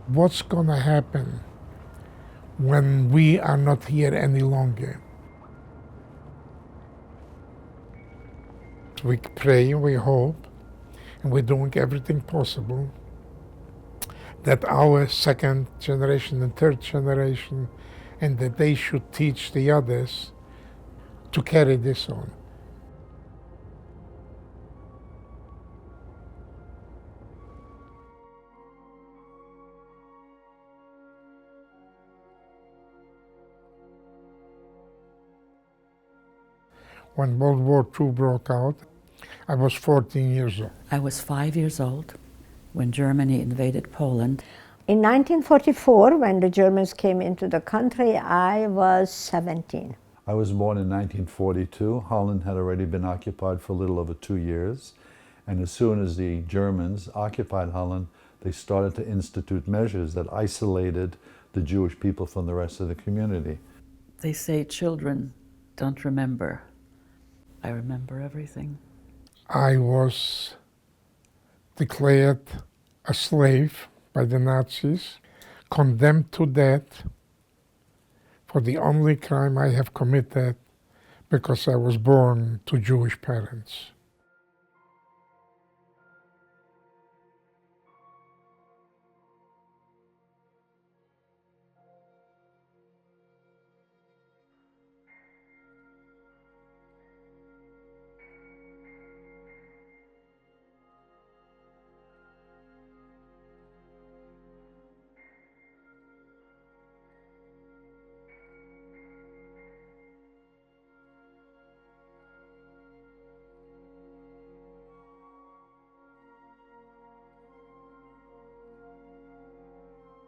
What's going to happen when we are not here any longer? We pray, we hope, and we're doing everything possible that our second generation and third generation, and that they should teach the others to carry this on. When World War II broke out, I was 14 years old. I was 5 years old when Germany invaded Poland. In 1944, when the Germans came into the country, I was 17. I was born in 1942. Holland had already been occupied for a little over 2 years. And as soon as the Germans occupied Holland, they started to institute measures that isolated the Jewish people from the rest of the community. They say children don't remember. I remember everything. I was declared a slave by the Nazis, condemned to death for the only crime I have committed because I was born to Jewish parents.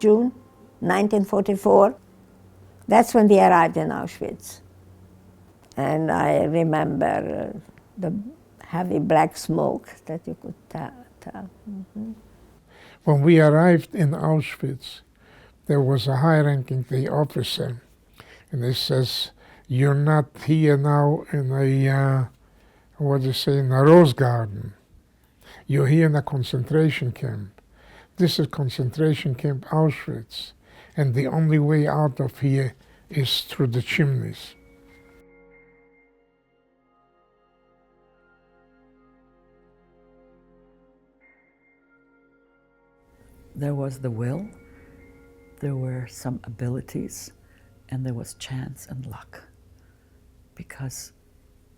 June 1944, that's when we arrived in Auschwitz. And I remember the heavy black smoke that you could tell. Mm-hmm. When we arrived in Auschwitz, there was a high-ranking officer, and he says, "You're not here now in a, in a rose garden. You're here in a concentration camp. This is concentration camp Auschwitz, and the only way out of here is through the chimneys." There was the will, there were some abilities, and there was chance and luck. Because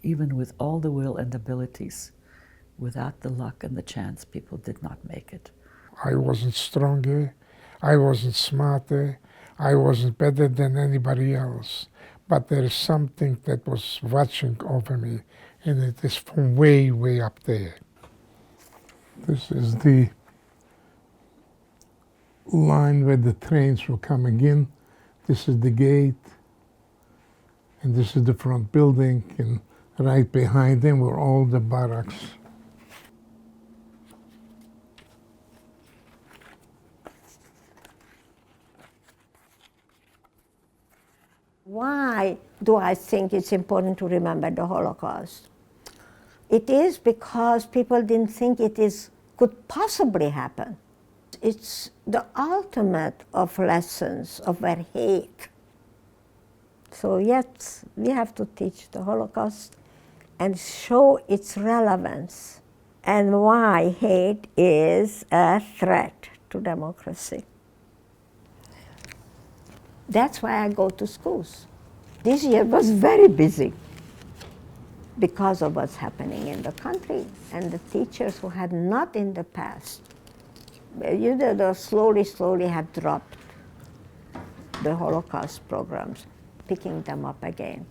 even with all the will and abilities, without the luck and the chance, people did not make it. I wasn't stronger, I wasn't smarter, I wasn't better than anybody else. But there is something that was watching over me, and it is from way, way up there. This is the line where the trains were coming in. This is the gate, and this is the front building, and right behind them were all the barracks. Why do I think it's important to remember the Holocaust? It is because people didn't think could possibly happen. It's the ultimate of lessons of our hate. So yet we have to teach the Holocaust and show its relevance and why hate is a threat to democracy. That's why I go to schools. This year was very busy because of what's happening in the country, and the teachers who had not in the past, slowly have dropped the Holocaust programs, picking them up again.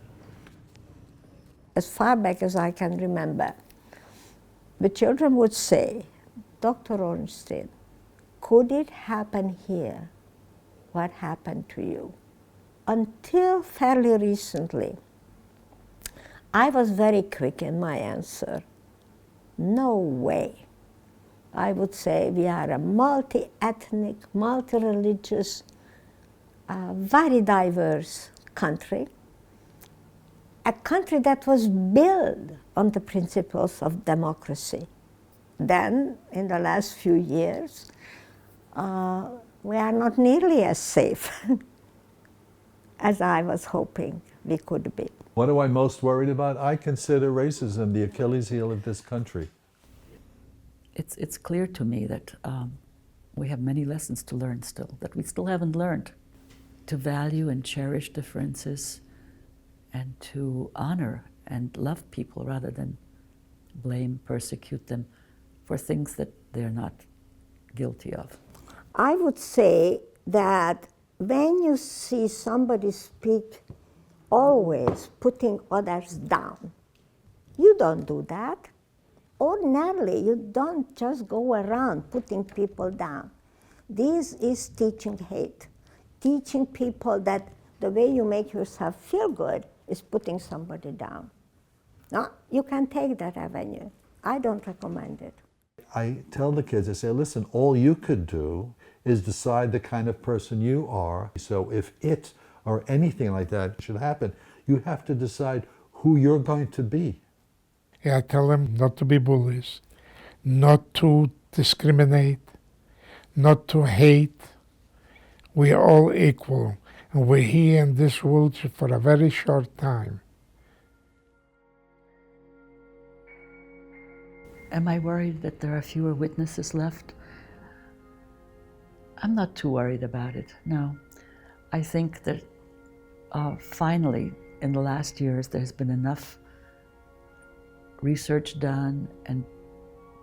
As far back as I can remember, the children would say, "Dr. Ornstein, could it happen here? What happened to you?" Until fairly recently, I was very quick in my answer. No way. I would say we are a multi-ethnic, multi-religious, very diverse country. A country that was built on the principles of democracy. Then, in the last few years, we are not nearly as safe as I was hoping we could be. What am I most worried about? I consider racism the Achilles heel of this country. It's clear to me that we have many lessons to learn still, that we still haven't learned. To value and cherish differences and to honor and love people rather than blame, persecute them for things that they're not guilty of. I would say that when you see somebody speak always putting others down, you don't do that. Ordinarily, you don't just go around putting people down. This is teaching hate, teaching people that the way you make yourself feel good is putting somebody down. No, you can take that avenue. I don't recommend it. I tell the kids, I say, listen, all you could do is decide the kind of person you are. So if it or anything like that should happen, you have to decide who you're going to be. Yeah, I tell them not to be bullies, not to discriminate, not to hate. We are all equal, and we're here in this world for a very short time. Am I worried that there are fewer witnesses left? I'm not too worried about it, no. I think that finally, in the last years, there's been enough research done and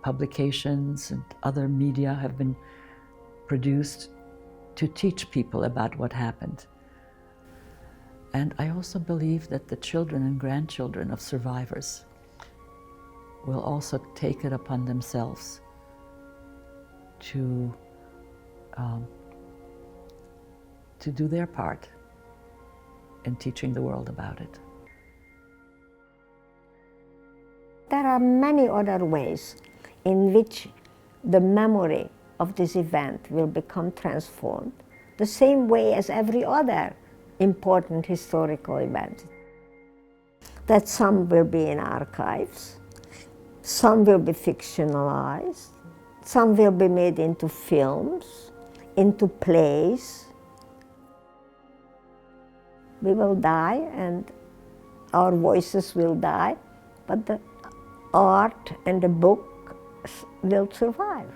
publications and other media have been produced to teach people about what happened. And I also believe that the children and grandchildren of survivors will also take it upon themselves to do their part in teaching the world about it. There are many other ways in which the memory of this event will become transformed, the same way as every other important historical event. That some will be in archives, some will be fictionalized, some will be made into films, into plays. We will die and our voices will die, but the art and the book will survive.